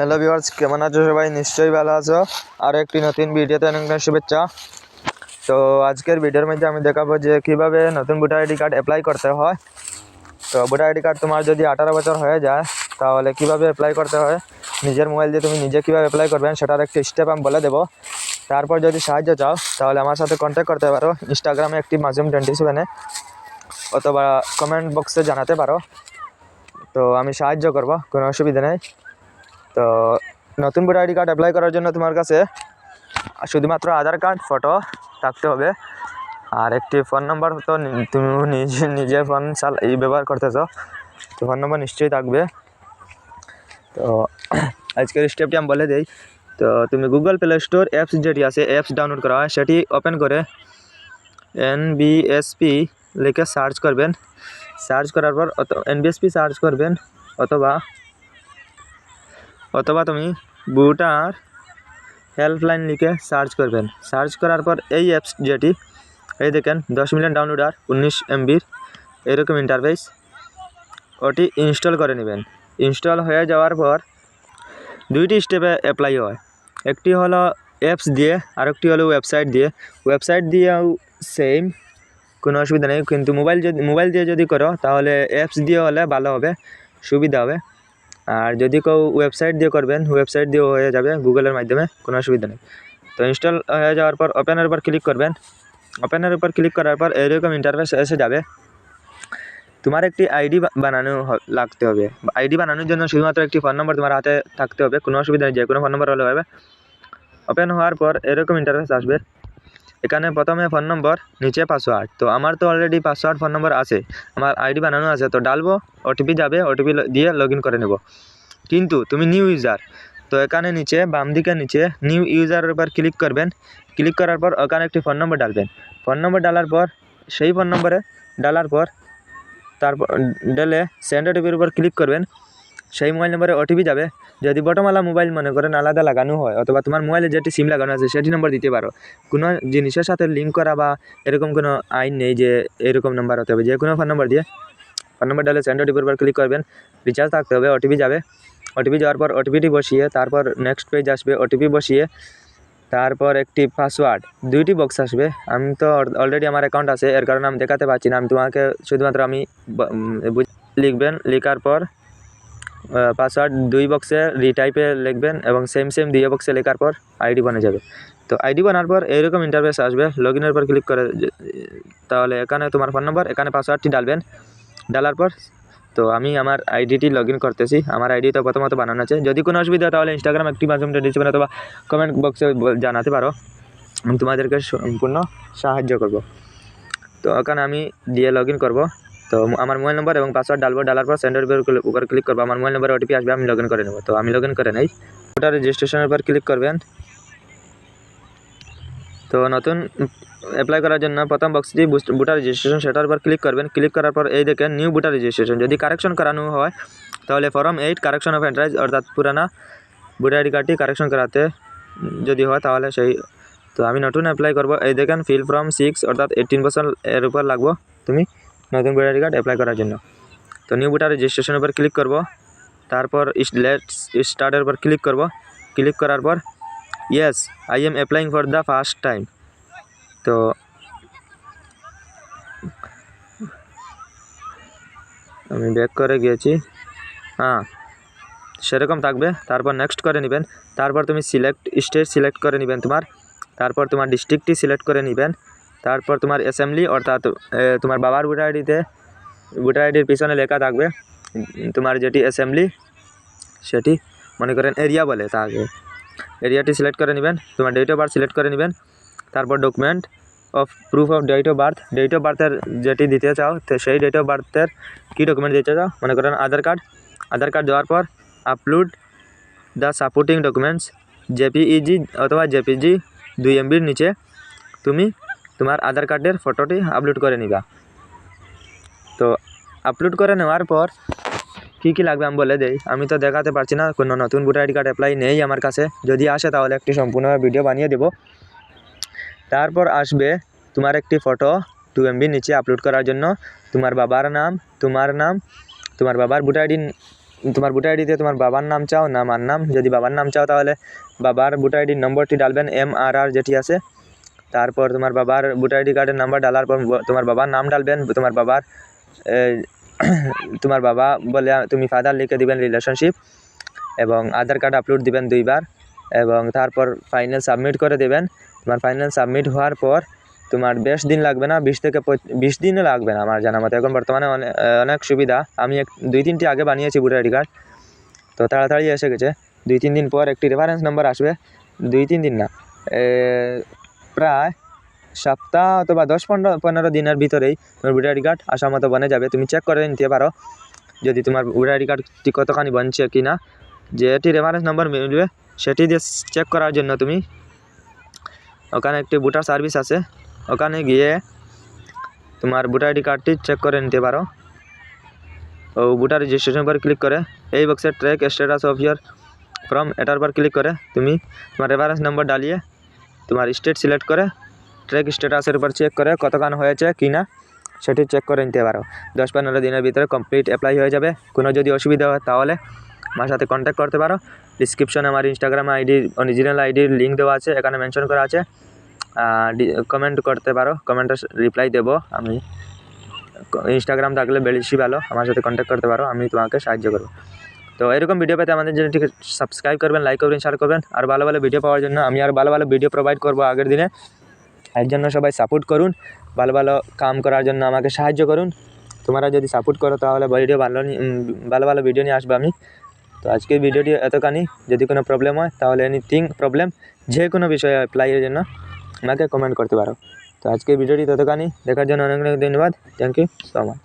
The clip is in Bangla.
হ্যালো ভিউয়ার্স, কেমন আছো সবাই? নিশ্চয়ই ভালো আছো। আর একটি নতুন ভিডিওতে অনেক শুভেচ্ছা। তো আজকের ভিডিওর মধ্যে আমি দেখাবো যে কিভাবে নতুন ভোটার আইডি কার্ড অ্যাপ্লাই করতে হয়। তো ভোটার আইডি কার্ড তোমার যদি 18 বছর হয়ে যায় তাহলে কিভাবে অ্যাপ্লাই করতে হয়, নিজের মোবাইল দিয়ে তুমি নিজে কীভাবে অ্যাপ্লাই করবেন সেটার একটি স্টেপ আমি বলে দেবো। তারপর যদি সাহায্য চাও তাহলে আমার সাথে কন্ট্যাক্ট করতে পারো, ইনস্টাগ্রামে একটি মাসুম27 অথবা কমেন্ট বক্সে জানাতে পারো। তো আমি সাহায্য করব, কোনো অসুবিধা নেই। তো নতুন ভোটার আইডি কার্ড অ্যাপ্লাই করার জন্য তোমার কাছে শুধুমাত্র আধার কার্ড ফটো থাকতে হবে, আর একটি ফোন নম্বর। তো তুমি নিজে ফোন ব্যবহার করতেছো, তো ফোন নম্বর নিশ্চয়ই থাকবে। তো আজকের স্টেপটি আমি বলে দিই। তো তুমি গুগল প্লে স্টোর অ্যাপস যেটি আছে, অ্যাপস ডাউনলোড করা হয়, সেটি ওপেন করে NBSP লিখে সার্চ করবেন। সার্চ করার পর NBSP সার্চ করবেন, অথবা তুমি ভোটার হেল্পলাইন লিখে সার্চ করবেন। সার্চ করার পর এই অ্যাপস যেটি, এই দেখেন 10 মিলিয়ন ডাউনলোডার 19 MB এরকম ইন্টারফেস, ওটি ইনস্টল করে নেবেন। ইনস্টল হয়ে যাওয়ার পর দুইটি স্টেপে অ্যাপ্লাই হয়, একটি হলো অ্যাপস দিয়ে আর একটি হলো ওয়েবসাইট দিয়ে। ওয়েবসাইট দিয়েও সেম, কোনো অসুবিধা নেই, কিন্তু মোবাইল দিয়ে যদি করো তাহলে অ্যাপস দিয়ে হলে ভালো হবে, সুবিধা হবে। আর যদি কেউ ওয়েবসাইট দিয়ে করবেন, ওয়েবসাইট দিয়েও হয়ে যাবে গুগলের মাধ্যমে, কোনো অসুবিধা নেই। তো ইনস্টল হয়ে যাওয়ার পর ওপেনের উপর ক্লিক করবেন। ওপেনের উপর ক্লিক করার পর এরকম ইন্টারফেস এসে যাবে। তোমার একটি আইডি বানানো লাগতে হবে। আইডি বানানোর জন্য শুধুমাত্র একটি ফোন নম্বর তোমার হাতে থাকতে হবে, কোনো অসুবিধা নেই, যে কোনো ফোন নম্বর হলে হবে। ওপেন হওয়ার পর এরকম ইন্টারফেস আসবে। এখানে প্রথমে ফোন নম্বর, নিচে পাসওয়ার্ড। তো আমার তো অলরেডি পাসওয়ার্ড ফোন নম্বর আছে, আমার আইডি বানানো আছে, তো ডালবো, ওটিপি যাবে, ওটিপি দিয়ে লগ ইন করে নেব। কিন্তু তুমি নিউ ইউজার, তো এখানে নিচে বাম দিকে নিচে নিউ ইউজারের উপর ক্লিক করবেন। ক্লিক করার পর ওখানে একটি ফোন নম্বর ডালবেন। ফোন নম্বর ডালার পর সেই ফোন নম্বরে ডালার পর তারপর ডেলে সেন্ড ওটিপির উপর ক্লিক করবেন। সেই মোবাইল নম্বরে ওটিপি যাবে। যদি বটমওয়ালা মোবাইল মনে করেন আলাদা লাগানো হয়, অথবা তোমার মোবাইলে যেটি সিম লাগানো আছে সেটি নম্বর দিতে পারো। কোনো জিনিসের সাথে লিঙ্ক করা বা এরকম কোনো আইন নেই যে এরকম নাম্বার হতে হবে, যে কোনো ফোন নম্বর দিয়ে ফোন নম্বর ডালে সেন্ড ওটিপির উপর ক্লিক করবেন। রিচার্জ থাকতে হবে, ওটিপি যাবে। ওটিপি যাওয়ার পর ওটিপিটি বসিয়ে তারপর নেক্সট পেজ আসবে, ওটিপি বসিয়ে তারপর একটি পাসওয়ার্ড, দুইটি বক্স আসবে। আমি তো অলরেডি আমার অ্যাকাউন্ট আছে, এর কারণে আমি দেখাতে পারছি না, আমি তোমাকে শুধুমাত্র আমি লিখবেন। লেখার পর পাসওয়ার্ড 2 বক্সে রিটাইপে লিখবেন এবং সেম 2 বক্সে লেখার পর আইডি বনে যাবে। তো আইডি বানার পর এইরকম ইন্টারফেস আসবে। লগ ইনের পর ক্লিক করে তাহলে এখানে তোমার ফোন নম্বর, এখানে পাসওয়ার্ডটি ডালবেন। ডালার পর তো আমি আমার আইডিটি লগ ইন করতেছি। আমার আইডি তো প্রথমত বানানো আছে। যদি কোনো অসুবিধা তাহলে ইনস্টাগ্রাম একটি মাসুম27 অথবা কমেন্ট বক্সে জানাতে পারো, আমি তোমাদেরকে সম্পূর্ণ সাহায্য করব। তো এখানে আমি দিয়ে লগ ইন করবো। তো আমার মোবাইল নম্বর এবং পাসওয়ার্ড ডালবো। ডালার পর সেন্ডের উপর ক্লিক করবো। আমার মোবাইল নম্বরে ওটিপি আসবে, আমি লগ ইন করে নেব। তো আমি লগ ইন করে নেই। ভোটার রেজিস্ট্রেশনের উপর ক্লিক করবেন। তো নতুন অ্যাপ্লাই করার জন্য প্রথম বক্সটি ভোটার রেজিস্ট্রেশন, সেটার উপর ক্লিক করবেন। ক্লিক করার পর এই দেখেন নিউ ভোটার রেজিস্ট্রেশন। যদি কারেকশন করানো হয় তাহলে ফর্ম 8 কারেকশন অফ অ্যাড্রেস, অর্থাৎ পুরানা ভোটার আইডি কার্ডটি কারেকশন করাতে যদি হয় তাহলে সেই। তো আমি নতুন অ্যাপ্লাই করব। এই দেখেন ফিল ফর্ম 6, অর্থাৎ 18 বছর এর উপর লাগবো তুমি নতুন ভোটার আইডি কার্ড অ্যাপ্লাই করার জন্য। তো নিউ ভোটার রেজিস্ট্রেশনের উপর ক্লিক করব। তারপর লেটস স্টার্টের উপর ক্লিক করব। ক্লিক করার পর yes I am applying for the first time. তো আমি ব্যাক করে গিয়েছি, হ্যাঁ সেরকম থাকবে। তারপর নেক্সট করে নেবেন। তারপর তুমি স্টেট সিলেক্ট করে নেবেন তোমার। তারপর তোমার ডিস্ট্রিক্টটি সিলেক্ট করে নেবেন। তারপর তোমার অ্যাসেম্বলি, অর্থাৎ তোমার বাবার ভোটার আইডির পিছনে লেখা থাকবে তোমার যেটি অ্যাসেম্বলি, সেটি মনে করেন এরিয়া বলে, তাকে এরিয়াটি সিলেক্ট করে নেবেন। তোমার ডেট অফ বার্থ সিলেক্ট করে নেবেন। তারপর document of proof of date of বার্থের যেটি দিতে চাও, তো সেই ডেট অফ বার্থের কী ডকুমেন্ট দিতে চাও, মনে করেন আধার কার্ড দেওয়ার পর upload the supporting documents, JPEG অথবা জেপিজি 2 MBর নিচে তুমি তোমার আধার কার্ডের ফটোটি আপলোড করে নিবা। তো আপলোড করে নেওয়ার পর কী কী লাগবে আমি বলে দেই, আমি তো দেখাতে পারছি না, কোনো নতুন ভোটার আইডি কার্ড অ্যাপ্লাই নেই আমার কাছে। যদি আসে তাহলে একটি সম্পূর্ণ ভিডিও বানিয়ে দেব। তারপর আসবে তোমার একটি ফটো 2 MBর নিচে আপলোড করার জন্য, তোমার বাবার নাম, তোমার নাম, তোমার বাবার ভোটার আইডি তোমার ভোটার আইডিতে তোমার বাবার নাম চাও না মার নাম, যদি বাবার নাম চাও তাহলে বাবার ভোটার আইডির নম্বরটি ডালবেন MRR যেটি আছে, তারপর তোমার বাবার ভোটার আইডি কার্ডের নাম্বার ডালার পর তোমার বাবার নাম ডালবেন, তোমার বাবার তোমার বাবা বলে তুমি ফাদার লিখে দিবেন রিলেশনশিপ, এবং আধার কার্ড আপলোড দিবেন 2 বার, এবং তারপর ফাইনাল সাবমিট করে দেবেন। তোমার ফাইনাল সাবমিট হওয়ার পর তোমার বেশ দিন লাগবে না, 20 থেকে 20 দিনও লাগবে না আমার জানা মতে। এখন বর্তমানে অনেক সুবিধা, আমি 2-3টি আগে বানিয়েছি ভোটার আইডি কার্ড, তো তাড়াতাড়ি এসে গেছে। 2-3 দিন পর একটি রেফারেন্স নম্বর আসবে, 2-3 দিন না, প্রায় সপ্তাহ অথবা 10-15 দিনের ভিতরেই তোমার ভোটার আইডি কার্ড আসার মতো বনে যাবে। তুমি চেক করে নিতে পারো যদি তোমার ভোটার আইডি কার্ডটি কতখানি বনছে কি না। যেটি রেফারেন্স নম্বর মিলবে সেটি দিয়ে চেক করার জন্য তুমি ওখানে একটি ভোটার সার্ভিস আছে, ওখানে গিয়ে তোমার ভোটার আইডি কার্ডটি চেক করে নিতে পারো। ও ভোটার রেজিস্ট্রেশন पर ক্লিক করে এই বক্সে track status of year from এটার पर ক্লিক করে তুমি তোমার রেফারেন্স নম্বর ডালিয়ে তোমার স্টেট সিলেক্ট করে ট্র্যাক স্ট্যাটাসের উপর চেক করে কতখানি হয়েছে কি না সেটি চেক করে নিতে পারো। 10-15 দিনের ভিতরে কমপ্লিট অ্যাপ্লাই হয়ে যাবে। কোনো যদি অসুবিধা হয় তাহলে আমার সাথে কন্ট্যাক্ট করতে পারো। ডিসক্রিপশনে আমার ইনস্টাগ্রাম আইডির অরিজিনাল আইডির লিঙ্ক দেওয়া আছে, এখানে মেনশন করা আছে। কমেন্ট করতে পারো, কমেন্টে রিপ্লাই দেবো আমি। ইনস্টাগ্রাম থাকলে বেশি ভালো, আমার সাথে কন্ট্যাক্ট করতে পারো, আমি তোমাকে সাহায্য করবো। তো এরকম ভিডিও পেতে আমাদের চ্যানেলটিকে সাবস্ক্রাইব করবেন, লাইক করবেন, শেয়ার করবেন। আর ভালো ভালো ভিডিও পাওয়ার জন্য আমি আর ভালো ভালো ভিডিও প্রোভাইড করবো আগের দিনে। এর জন্য সবাই সাপোর্ট করুন, ভালো ভালো কাম করার জন্য আমাকে সাহায্য করুন। তোমরা যদি সাপোর্ট করো তাহলে ভালো ভালো ভিডিও নিয়ে আসবো আমি। তো আজকের ভিডিওটি এতখানি। যদি কোনো প্রবলেম হয় তাহলে এনিথিং প্রবলেম যে কোনো বিষয়ে অ্যাপ্লাইয়ের জন্য আমাকে কমেন্ট করতে পারো। তো আজকের ভিডিওটি ততখানি, দেখার জন্য অনেক অনেক ধন্যবাদ। Thank you so much.